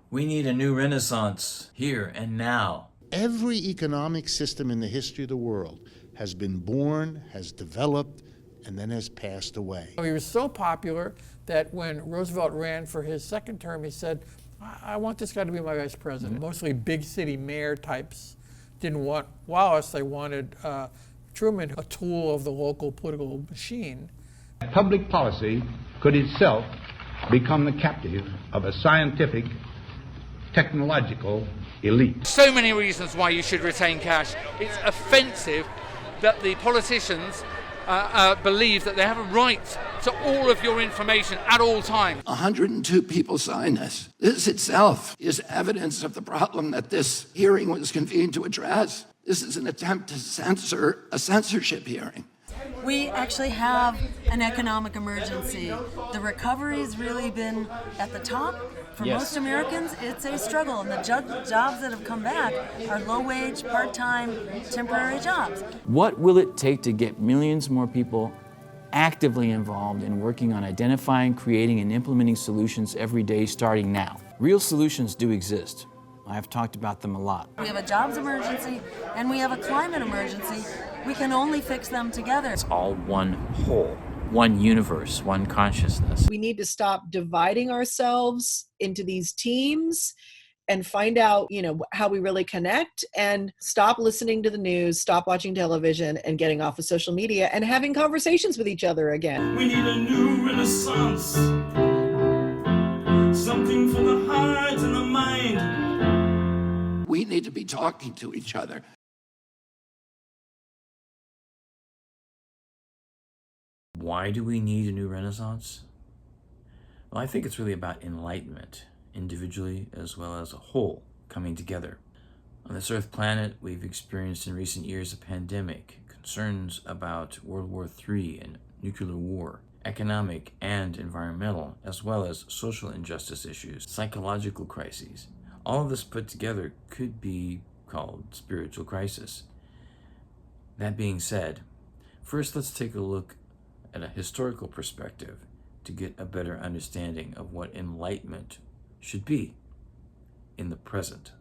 We need a new renaissance, here and now. Every economic system in the history of the world has been born, has developed, and then has passed away. He was so popular that when Roosevelt ran for his second term, he said, I want this guy to be my vice president. Mostly big city mayor types didn't want Wallace, they wanted Truman, a tool of the local political machine. Public policy could itself become the captive of a scientific, technological elite. So many reasons why you should retain cash. It's offensive that the politicians believe that they have a right to all of your information at all times. 102 people signed this. This itself is evidence of the problem that this hearing was convened to address. This is an attempt to censor a censorship hearing. We actually have an economic emergency. The recovery's really been at the top. For most Americans, it's a struggle, and the jobs that have come back are low-wage, part-time, temporary jobs. What will it take to get millions more people actively involved in working on identifying, creating, and implementing solutions every day starting now? Real solutions do exist. I've talked about them a lot. We have a jobs emergency, and we have a climate emergency. We can only fix them together. It's all one whole, one universe, one consciousness. We need to stop dividing ourselves into these teams and find out, how we really connect, and stop listening to the news, stop watching television, and getting off of social media and having conversations with each other again. We need a new renaissance, something for the heart and the mind. We need to be talking to each other. Why do we need a new renaissance? Well, I think it's really about enlightenment, individually as well as a whole, coming together. On this Earth planet, we've experienced in recent years a pandemic, concerns about World War III and nuclear war, economic and environmental, as well as social injustice issues, psychological crises. All of this put together could be called spiritual crisis. That being said, first let's take a look at a historical perspective to get a better understanding of what enlightenment should be in the present.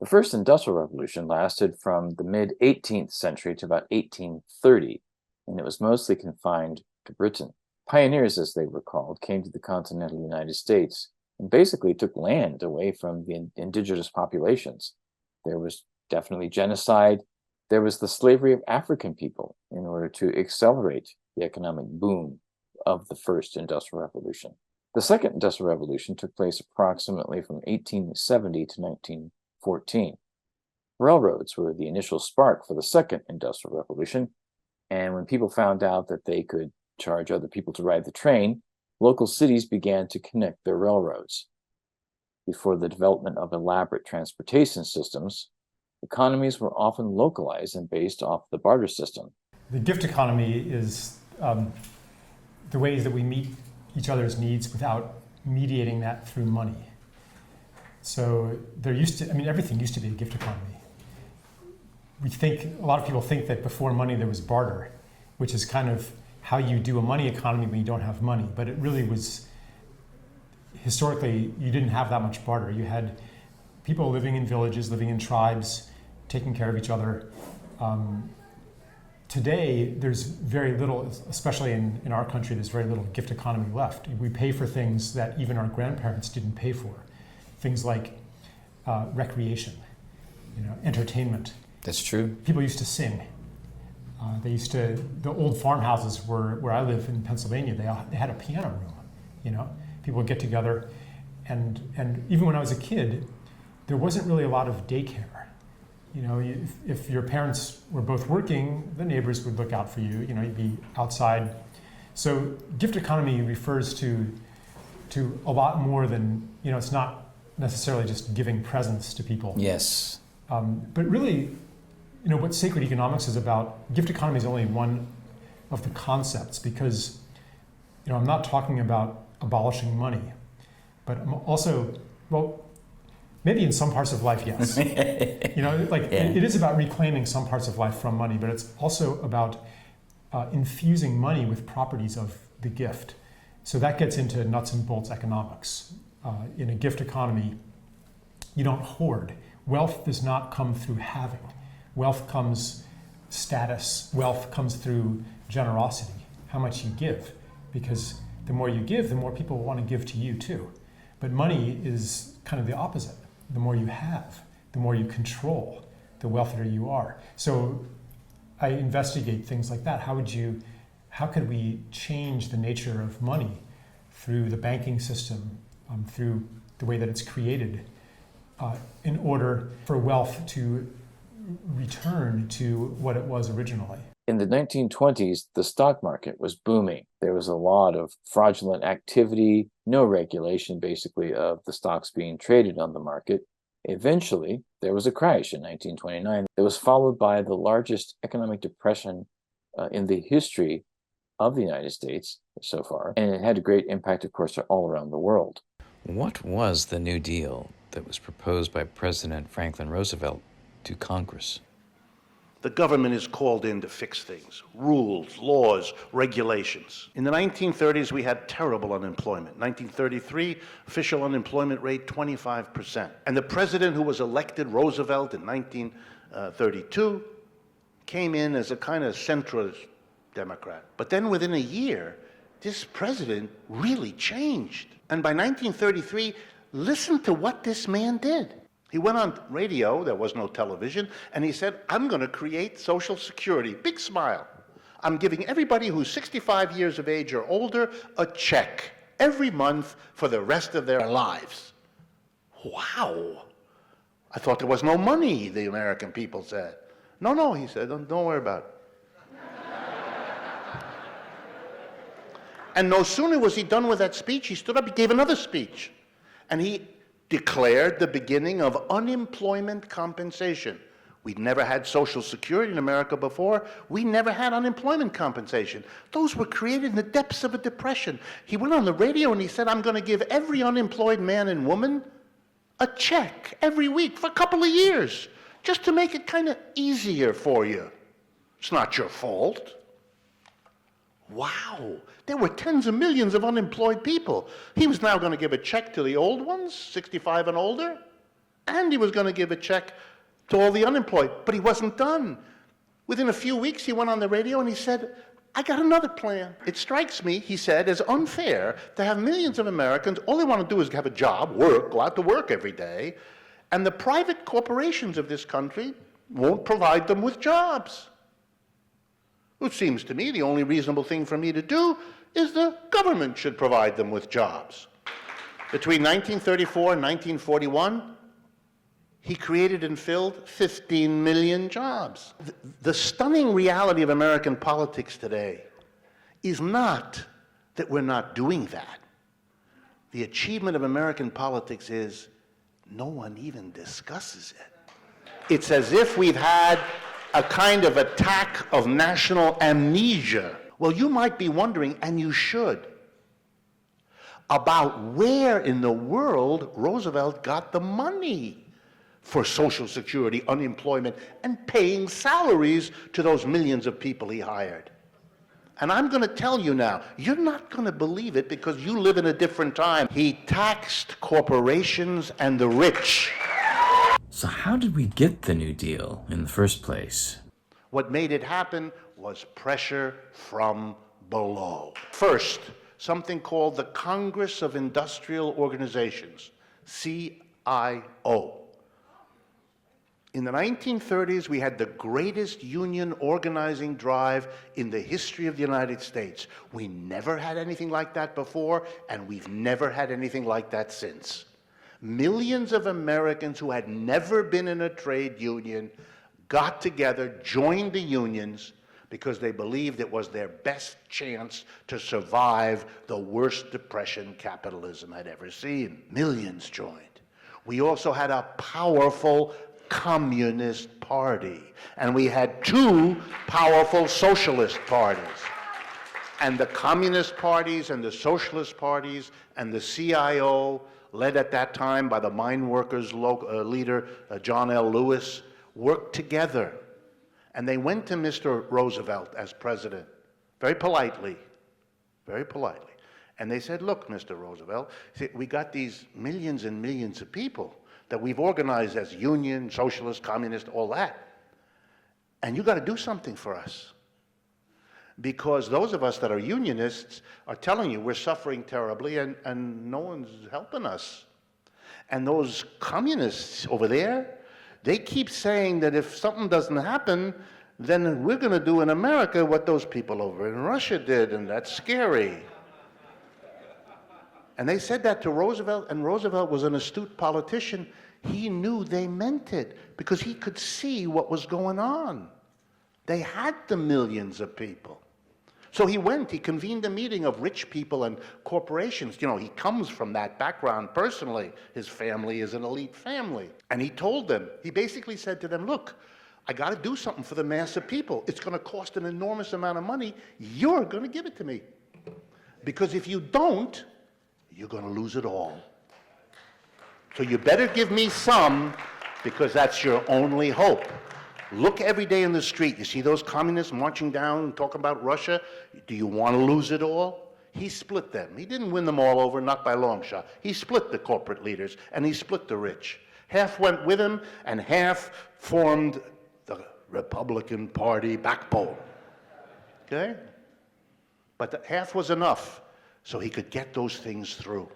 The first industrial revolution lasted from the mid-18th century to about 1830, and it was mostly confined to Britain. Pioneers, as they were called, came to the continental United States and basically took land away from the indigenous populations. There was definitely genocide. There was the slavery of African people in order to accelerate the economic boom of the first industrial revolution. The second industrial revolution took place approximately from 1870 to 1914. Railroads were the initial spark for the second industrial revolution, and when people found out that they could charge other people to ride the train, local cities began to connect their railroads. Before the development of elaborate transportation systems, economies were often localized and based off the barter system. The gift economy is the ways that we meet each other's needs without mediating that through money. So everything used to be a gift economy. A lot of people think that before money there was barter, which is kind of how you do a money economy when you don't have money. But it really was, historically, you didn't have that much barter. You had people living in villages, living in tribes, taking care of each other. Today, there's very little, especially in our country, there's very little gift economy left. We pay for things that even our grandparents didn't pay for. Things like recreation, entertainment. That's true. People used to sing. The old farmhouses where I live in Pennsylvania, they had a piano room, People would get together. And even when I was a kid, there wasn't really a lot of daycare. If your parents were both working, the neighbors would look out for you. You'd be outside. So gift economy refers to a lot more than, it's not necessarily just giving presents to people. Yes. But really, what sacred economics is about, gift economy is only one of the concepts, because, I'm not talking about abolishing money, but I'm also, maybe in some parts of life, yes. It is about reclaiming some parts of life from money, but it's also about infusing money with properties of the gift. So that gets into nuts and bolts economics. In a gift economy, you don't hoard. Wealth does not come through having. Wealth comes status. Wealth comes through generosity, how much you give. Because the more you give, the more people want to give to you too. But money is kind of the opposite. The more you have, the more you control, the wealthier you are. So I investigate things like that. How could we change the nature of money through the banking system, through the way that it's created, in order for wealth to return to what it was originally? In the 1920s, the stock market was booming. There was a lot of fraudulent activity, no regulation basically of the stocks being traded on the market. Eventually, there was a crash in 1929 that was followed by the largest economic depression in the history of the United States so far, and it had a great impact, of course, all around the world. What was the New Deal that was proposed by President Franklin Roosevelt to Congress? The government is called in to fix things, rules, laws, regulations. In the 1930s, we had terrible unemployment. 1933, official unemployment rate, 25%. And the president who was elected, Roosevelt, in 1932, came in as a kind of centrist Democrat. But then within a year, this president really changed. And by 1933, listen to what this man did. He went on radio, there was no television, and he said, I'm going to create Social Security. Big smile. I'm giving everybody who's 65 years of age or older a check every month for the rest of their lives. Wow. I thought there was no money, the American people said. No, he said, don't worry about it. And no sooner was he done with that speech, he stood up, he gave another speech. And he declared the beginning of unemployment compensation. We'd never had Social Security in America before. We never had unemployment compensation. Those were created in the depths of a depression. He went on the radio and he said, I'm going to give every unemployed man and woman a check every week for a couple of years, just to make it kind of easier for you. It's not your fault. Wow, there were tens of millions of unemployed people. He was now going to give a check to the old ones, 65 and older, and he was going to give a check to all the unemployed, but he wasn't done. Within a few weeks, he went on the radio and he said, I got another plan. It strikes me, he said, as unfair to have millions of Americans, all they want to do is have a job, work, go out to work every day, and the private corporations of this country won't provide them with jobs. It seems to me the only reasonable thing for me to do is the government should provide them with jobs. Between 1934 and 1941, he created and filled 15 million jobs. The stunning reality of American politics today is not that we're not doing that. The achievement of American politics is no one even discusses it. It's as if we've had a kind of attack of national amnesia. Well, you might be wondering, and you should, about where in the world Roosevelt got the money for Social Security, unemployment, and paying salaries to those millions of people he hired. And I'm going to tell you now, you're not going to believe it because you live in a different time. He taxed corporations and the rich. So how did we get the New Deal in the first place? What made it happen was pressure from below. First, something called the Congress of Industrial Organizations, CIO. In the 1930s, we had the greatest union organizing drive in the history of the United States. We never had anything like that before, and we've never had anything like that since. Millions of Americans who had never been in a trade union got together, joined the unions, because they believed it was their best chance to survive the worst depression capitalism had ever seen. Millions joined. We also had a powerful Communist Party, and we had two powerful socialist parties. And the Communist parties and the Socialist parties and the CIO, led at that time by the mine workers leader, John L. Lewis, worked together. And they went to Mr. Roosevelt as president, very politely, And they said, look, Mr. Roosevelt, we got these millions and millions of people that we've organized as union, socialist, communist, all that. And you got to do something for us. Because those of us that are unionists are telling you we're suffering terribly and no one's helping us. And those communists over there, they keep saying that if something doesn't happen, then we're going to do in America what those people over in Russia did, and that's scary. And they said that to Roosevelt, and Roosevelt was an astute politician. He knew they meant it because he could see what was going on. They had the millions of people. So he convened a meeting of rich people and corporations. You know, he comes from that background personally. His family is an elite family. And he told them, he basically said to them, look, I got to do something for the mass of people. It's going to cost an enormous amount of money. You're going to give it to me. Because if you don't, you're going to lose it all. So you better give me some, because that's your only hope. Look every day in the street. You see those communists marching down and talking about Russia? Do you want to lose it all? He split them. He didn't win them all over, not by a long shot. He split the corporate leaders, and he split the rich. Half went with him, and half formed the Republican Party backbone. Okay? But the half was enough, so he could get those things through.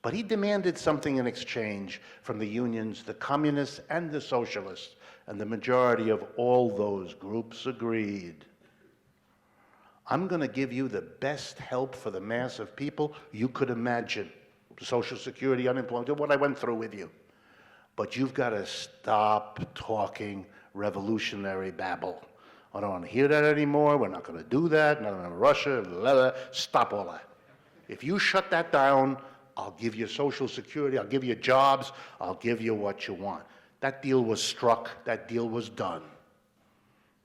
But he demanded something in exchange from the unions, the communists, and the socialists. And the majority of all those groups agreed. I'm going to give you the best help for the mass of people you could imagine. Social Security, unemployment, what I went through with you. But you've got to stop talking revolutionary babble. I don't want to hear that anymore. We're not going to do that. Not in Russia. Blah, blah. Stop all that. If you shut that down, I'll give you Social Security. I'll give you jobs. I'll give you what you want. That deal was struck. That deal was done.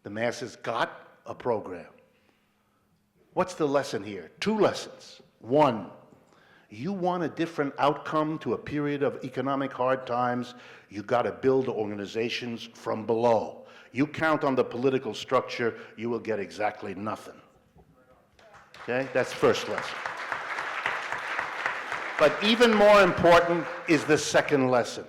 The masses got a program. What's the lesson here? 2 lessons. 1, you want a different outcome to a period of economic hard times, you got to build organizations from below. You count on the political structure, you will get exactly nothing. Okay? That's first lesson. But even more important is the second lesson.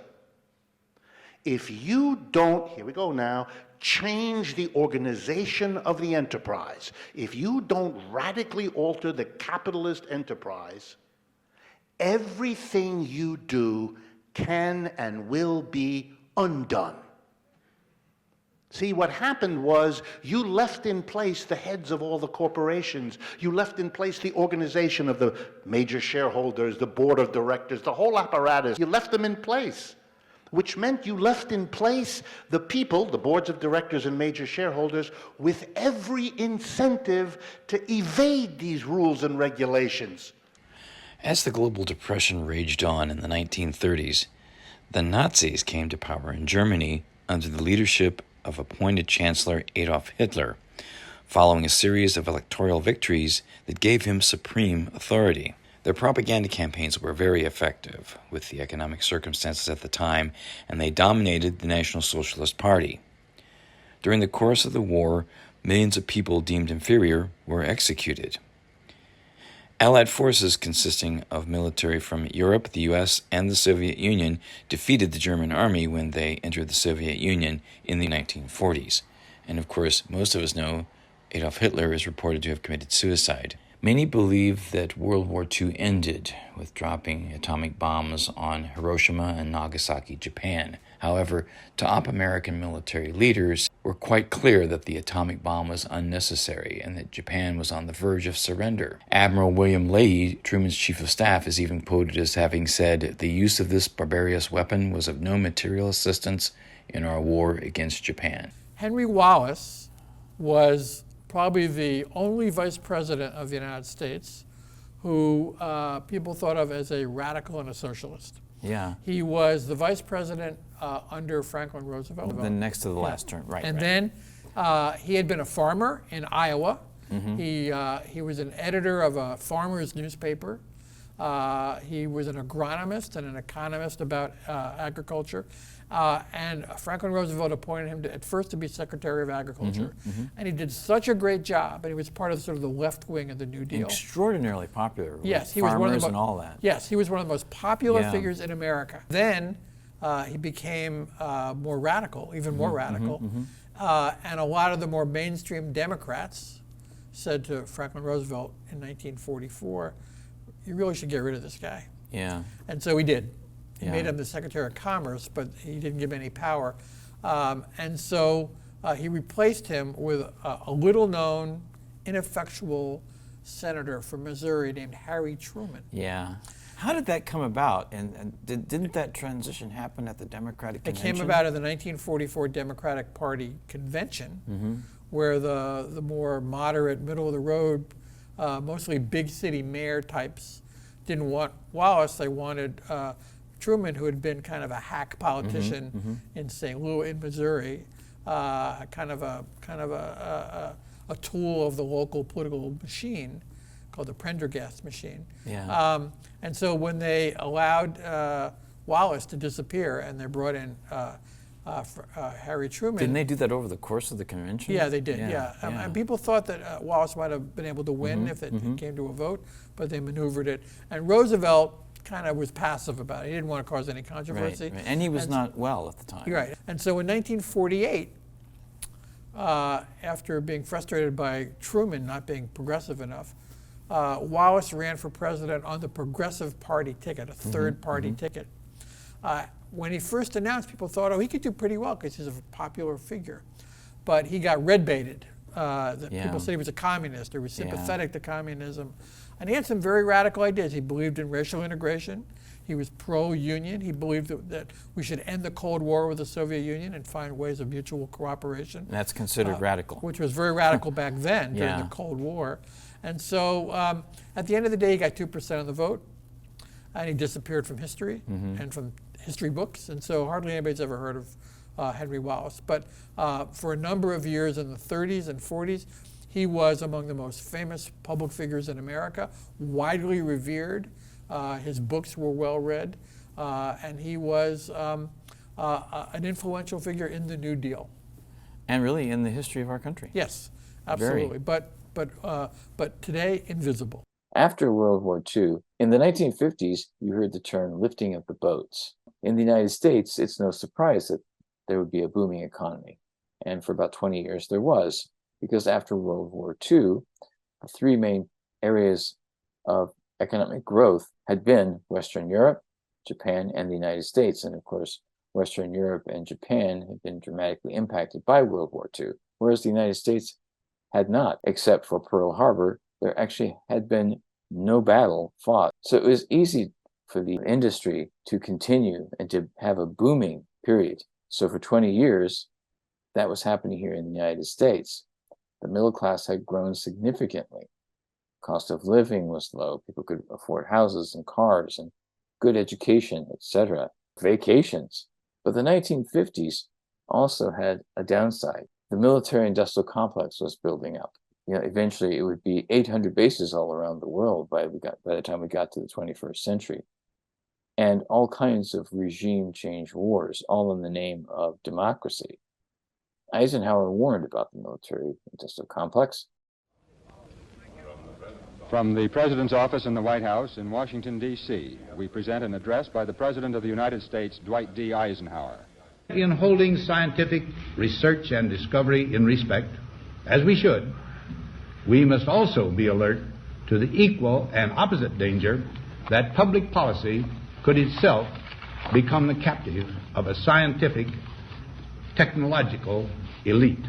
If you don't, here we go now, change the organization of the enterprise, if you don't radically alter the capitalist enterprise, everything you do can and will be undone. See, what happened was you left in place the heads of all the corporations. You left in place the organization of the major shareholders, the board of directors, the whole apparatus. You left them in place. Which meant you left in place the people, the boards of directors and major shareholders, with every incentive to evade these rules and regulations. As the global depression raged on in the 1930s, the Nazis came to power in Germany under the leadership of appointed Chancellor Adolf Hitler, following a series of electoral victories that gave him supreme authority. Their propaganda campaigns were very effective with the economic circumstances at the time, and they dominated the National Socialist Party. During the course of the war, millions of people deemed inferior were executed. Allied forces consisting of military from Europe, the U.S., and the Soviet Union defeated the German army when they entered the Soviet Union in the 1940s. And of course, most of us know Adolf Hitler is reported to have committed suicide. Many believe that World War II ended with dropping atomic bombs on Hiroshima and Nagasaki, Japan. However, top American military leaders were quite clear that the atomic bomb was unnecessary and that Japan was on the verge of surrender. Admiral William Leahy, Truman's chief of staff, is even quoted as having said, "The use of this barbarous weapon was of no material assistance in our war against Japan." Henry Wallace was probably the only vice president of the United States who people thought of as a radical and a socialist. Yeah. He was the vice president under Franklin Roosevelt. The next to the last term, right. And then he had been a farmer in Iowa. Mm-hmm. He was an editor of a farmer's newspaper. He was an agronomist and an economist about agriculture. And Franklin Roosevelt appointed him at first to be Secretary of Agriculture. And he did such a great job, and he was part of sort of the left wing of the New Deal. Extraordinarily popular. Yes, he with was one of the farmers and all that. Yes, he was one of the most popular figures in America. Then he became more radical, even more radical. And a lot of the more mainstream Democrats said to Franklin Roosevelt in 1944, you really should get rid of this guy. Yeah. And so he did. He made him the Secretary of Commerce, but he didn't give him any power. And so he replaced him with a little-known, ineffectual senator from Missouri named Harry Truman. Yeah. How did that come about? And didn't that transition happen at the Democratic Convention? It came about at the 1944 Democratic Party Convention, where the more moderate, middle-of-the-road, mostly big city mayor types didn't want Wallace. They wanted Truman, who had been kind of a hack politician in St. Louis, in Missouri, kind of a tool of the local political machine called the Prendergast machine. Yeah. And so when they allowed Wallace to disappear and they brought in Harry Truman. Didn't they do that over the course of the convention? Yeah, they did, yeah. And people thought that Wallace might have been able to win if it came to a vote, but they maneuvered it. And Roosevelt kind of was passive about it. He didn't want to cause any controversy. Right. And he was not well at the time. Right. And so in 1948, after being frustrated by Truman not being progressive enough, Wallace ran for president on the Progressive Party ticket, a third-party ticket. When he first announced, people thought, oh, he could do pretty well because he's a popular figure. But he got red-baited. People said he was a communist or was sympathetic to communism. And he had some very radical ideas. He believed in racial integration. He was pro-union. He believed that we should end the Cold War with the Soviet Union and find ways of mutual cooperation. And that's considered radical. Which was very radical back then during the Cold War. And so at the end of the day, he got 2% of the vote. And he disappeared from history and from history books. And so hardly anybody's ever heard of Henry Wallace. But for a number of years in the 30s and 40s, he was among the most famous public figures in America, widely revered. His books were well read, and he was an influential figure in the New Deal. And really in the history of our country. Yes, absolutely. But today, invisible. After World War II, in the 1950s, you heard the term lifting of the boats. In the United States, it's no surprise that there would be a booming economy. And for about 20 years, there was. Because after World War II, the three main areas of economic growth had been Western Europe, Japan, and the United States. And of course, Western Europe and Japan had been dramatically impacted by World War II, whereas the United States had not, except for Pearl Harbor. There actually had been no battle fought. So it was easy for the industry to continue and to have a booming period. So for 20 years, that was happening here in the United States. The middle class had grown significantly. Cost of living was low. People could afford houses and cars and good education, etc. Vacations. But the 1950s also had a downside. The military-industrial complex was building up. Eventually it would be 800 bases all around the world by the time we got to the 21st century. And all kinds of regime change wars, all in the name of democracy. Eisenhower warned about the military-industrial complex. From the President's office in the White House in Washington, D.C., we present an address by the President of the United States, Dwight D. Eisenhower. In holding scientific research and discovery in respect, as we should, we must also be alert to the equal and opposite danger that public policy could itself become the captive of a scientific, technological elite.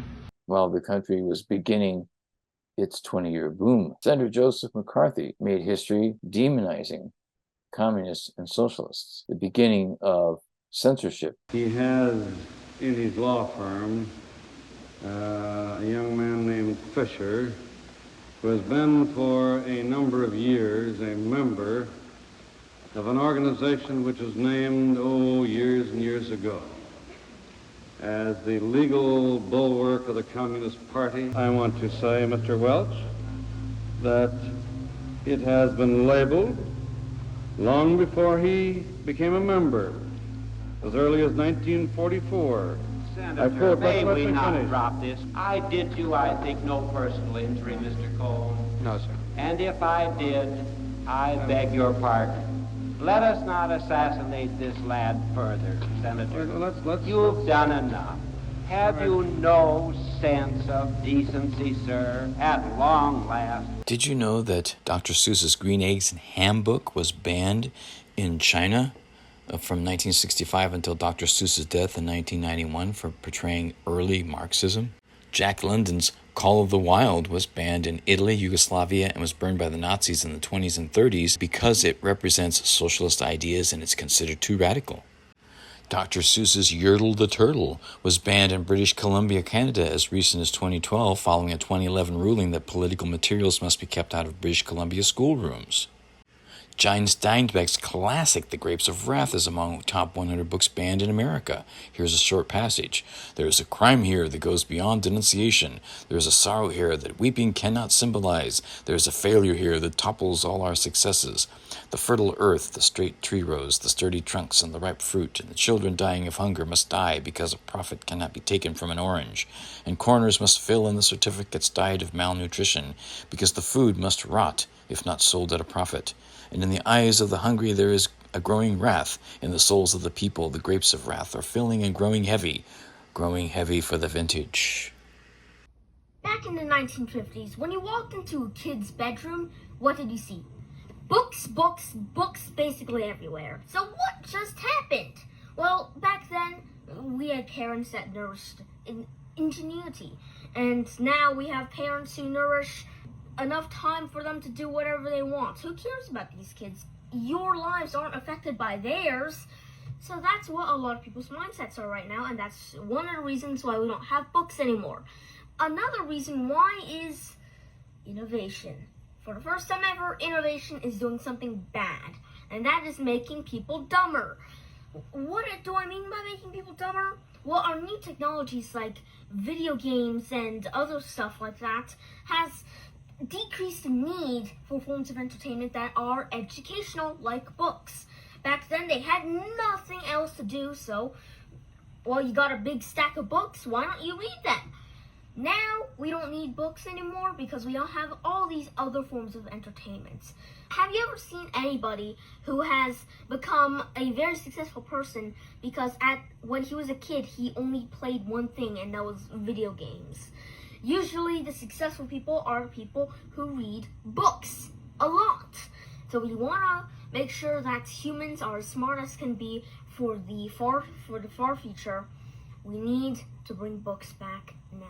While the country was beginning its 20-year boom, Senator Joseph McCarthy made history demonizing communists and socialists, the beginning of censorship. He has in his law firm a young man named Fisher, who has been for a number of years a member of an organization which was named, years and years ago, as the legal bulwark of the Communist Party. I want to say, Mr. Welch, that it has been labeled long before he became a member, as early as 1944. Senator, may we not drop this? I did you, I think, no personal injury, Mr. Cole. No, sir. And if I did, I beg your pardon. Let us not assassinate this lad further, Senator. You've done enough. Have you no sense of decency, sir, at long last? Did you know that Dr. Seuss's Green Eggs and Ham book was banned in China from 1965 until Dr. Seuss's death in 1991 for portraying early Marxism? Jack London's Call of the Wild was banned in Italy, Yugoslavia, and was burned by the Nazis in the 20s and 30s because it represents socialist ideas and it's considered too radical. Dr. Seuss's Yertle the Turtle was banned in British Columbia, Canada as recent as 2012 following a 2011 ruling that political materials must be kept out of British Columbia schoolrooms. John Steinbeck's classic The Grapes of Wrath is among top 100 books banned in America. Here's a short passage. There is a crime here that goes beyond denunciation. There is a sorrow here that weeping cannot symbolize. There is a failure here that topples all our successes. The fertile earth, the straight tree rows, the sturdy trunks, and the ripe fruit, and the children dying of hunger must die because a profit cannot be taken from an orange, and coroners must fill in the certificates died of malnutrition because the food must rot if not sold at a profit. And in the eyes of the hungry there is a growing wrath. In the souls of the people the grapes of wrath are filling and growing heavy for the vintage. Back in the 1950s, when you walked into a kid's bedroom, what did you see? Books, books, books basically everywhere. So what just happened? Well, back then, we had parents that nourished ingenuity. And now we have parents who nourish enough time for them to do whatever they want. Who cares about these kids? Your lives aren't affected by theirs. So that's what a lot of people's mindsets are right now, and that's one of the reasons why we don't have books anymore. Another reason why is innovation. For the first time ever, innovation is doing something bad, and that is making people dumber. What do I mean by making people dumber? Well, our new technologies like video games and other stuff like that has decreased the need for forms of entertainment that are educational, like books. Back then, they had nothing else to do, so, well, you got a big stack of books, why don't you read them? Now, we don't need books anymore because we don't have all these other forms of entertainment. Have you ever seen anybody who has become a very successful person because when he was a kid, he only played one thing, and that was video games? Usually, the successful people are the people who read books a lot. So we want to make sure that humans are as smart as can be for the far future. We need to bring books back now.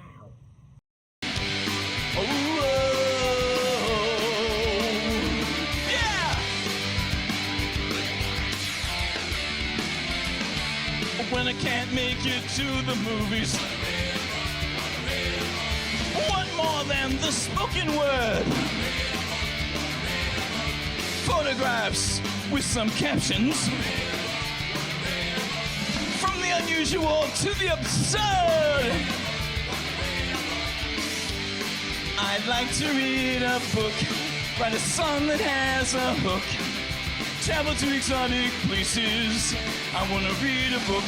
Yeah! When I can't make it to the movies, what more than the spoken word? Photographs with some captions. From the unusual to the absurd. I'd like to read a book, write a song that has a hook, travel to exotic places. I want to read a book,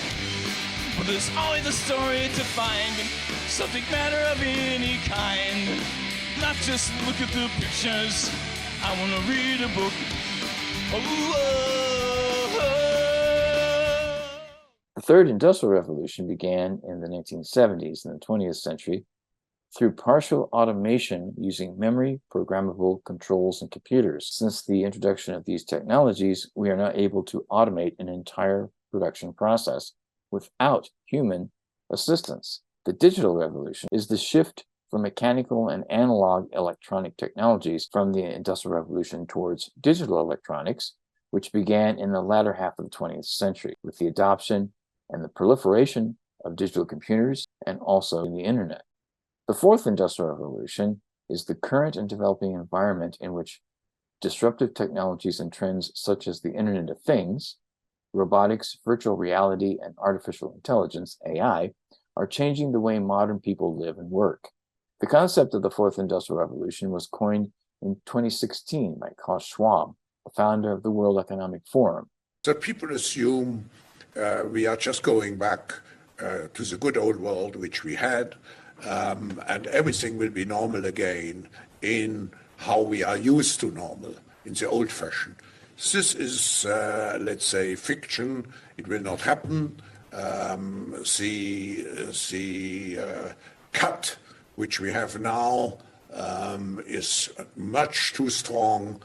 but there's always a story to find, subject matter of any kind. Not just look at the pictures. I want to read a book. The Third Industrial Revolution began in the 1970s in the 20th century through partial automation using memory, programmable controls, and computers. Since the introduction of these technologies, we are now able to automate an entire production process without human assistance. The digital revolution is the shift from mechanical and analog electronic technologies from the Industrial Revolution towards digital electronics, which began in the latter half of the 20th century with the adoption and the proliferation of digital computers and also the internet. The Fourth Industrial Revolution is the current and developing environment in which disruptive technologies and trends such as the Internet of Things, robotics, virtual reality, and artificial intelligence, AI, are changing the way modern people live and work. The concept of the Fourth Industrial Revolution was coined in 2016 by Klaus Schwab, a the founder of the World Economic Forum. That people assume we are just going back to the good old world which we had, and everything will be normal again in how we are used to normal, in the old fashion. This is, let's say, fiction. It will not happen. The cut which we have now is much too strong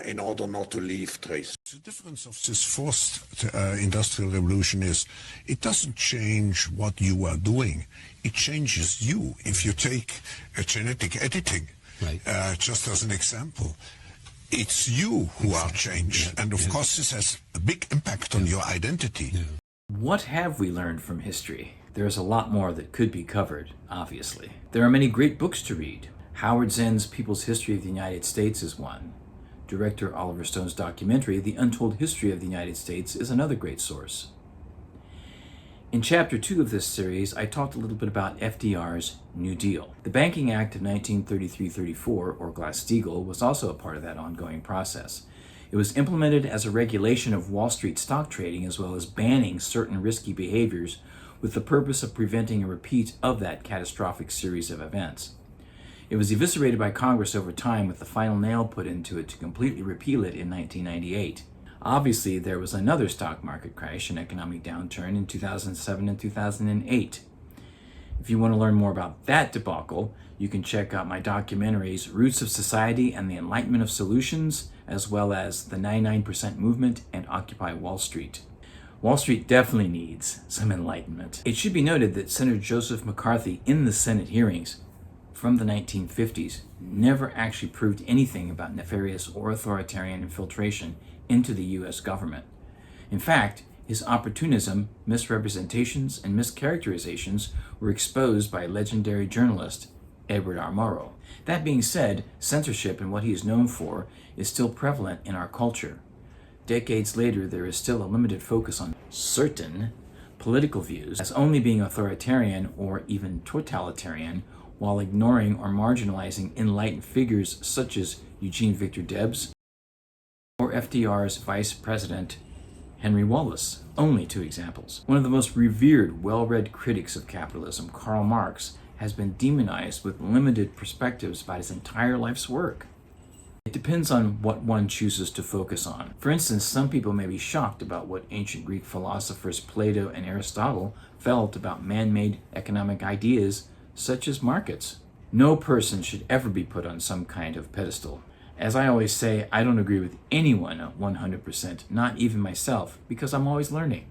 in order not to leave traces. The difference of this fourth industrial revolution is it doesn't change what you are doing. It changes you. If you take genetic editing, right. Just as an example, it's you who are changed. And of course, this has a big impact on your identity. What have we learned from history? There's a lot more that could be covered, obviously. There are many great books to read. Howard Zinn's People's History of the United States is one. Director Oliver Stone's documentary, The Untold History of the United States, is another great source. In Chapter 2 of this series, I talked a little bit about FDR's New Deal. The Banking Act of 1933-34, or Glass-Steagall, was also a part of that ongoing process. It was implemented as a regulation of Wall Street stock trading as well as banning certain risky behaviors with the purpose of preventing a repeat of that catastrophic series of events. It was eviscerated by Congress over time with the final nail put into it to completely repeal it in 1998. Obviously, there was another stock market crash and economic downturn in 2007 and 2008. If you want to learn more about that debacle, you can check out my documentaries Roots of Society and the Enlightenment of Solutions, as well as The 99% Movement and Occupy Wall Street. Wall Street definitely needs some enlightenment. It should be noted that Senator Joseph McCarthy in the Senate hearings from the 1950s never actually proved anything about nefarious or authoritarian infiltration into the U.S. government. In fact, his opportunism, misrepresentations, and mischaracterizations were exposed by legendary journalist Edward R. Murrow. That being said, censorship and what he is known for is still prevalent in our culture. Decades later, there is still a limited focus on certain political views as only being authoritarian or even totalitarian, while ignoring or marginalizing enlightened figures such as Eugene Victor Debs or FDR's Vice President Henry Wallace, only two examples. One of the most revered, well-read critics of capitalism, Karl Marx, has been demonized with limited perspectives about his entire life's work. It depends on what one chooses to focus on. For instance, some people may be shocked about what ancient Greek philosophers Plato and Aristotle felt about man-made economic ideas such as markets. No person should ever be put on some kind of pedestal. As I always say, I don't agree with anyone 100%, not even myself, because I'm always learning.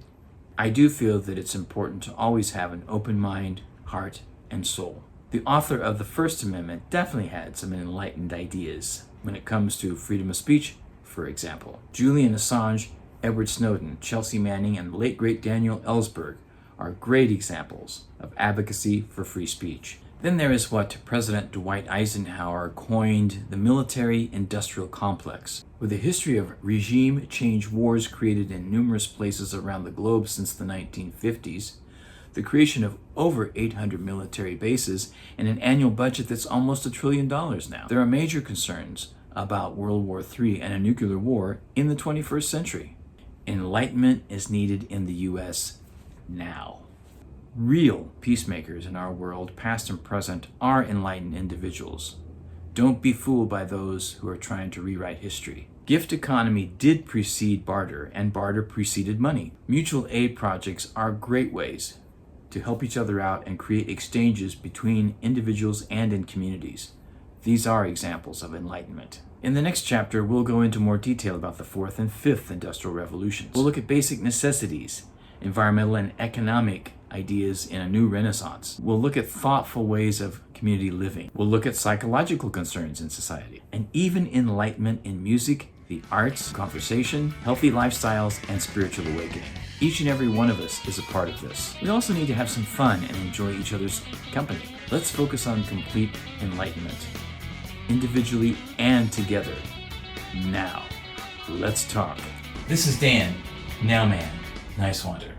I do feel that it's important to always have an open mind, heart, and soul. The author of the First Amendment definitely had some enlightened ideas when it comes to freedom of speech, for example. Julian Assange, Edward Snowden, Chelsea Manning, and the late great Daniel Ellsberg are great examples of advocacy for free speech. Then there is what President Dwight Eisenhower coined the military-industrial complex. With a history of regime change wars created in numerous places around the globe since the 1950s, the creation of over 800 military bases, and an annual budget that's almost $1 trillion now. There are major concerns about World War III and a nuclear war in the 21st century. Enlightenment is needed in the U.S. now. Real peacemakers in our world, past and present, are enlightened individuals. Don't be fooled by those who are trying to rewrite history. Gift economy did precede barter, and barter preceded money. Mutual aid projects are great ways to help each other out and create exchanges between individuals and in communities. These are examples of enlightenment. In the next chapter, we'll go into more detail about the fourth and fifth industrial revolutions. We'll look at basic necessities, environmental and economic ideas in a new renaissance. We'll look at thoughtful ways of community living. We'll look at psychological concerns in society, and even enlightenment in music, the arts, conversation, healthy lifestyles, and spiritual awakening. Each and every one of us is a part of this. We also need to have some fun and enjoy each other's company. Let's focus on complete enlightenment, individually and together. Now, let's talk. This is Dan, Nowman, Niswander.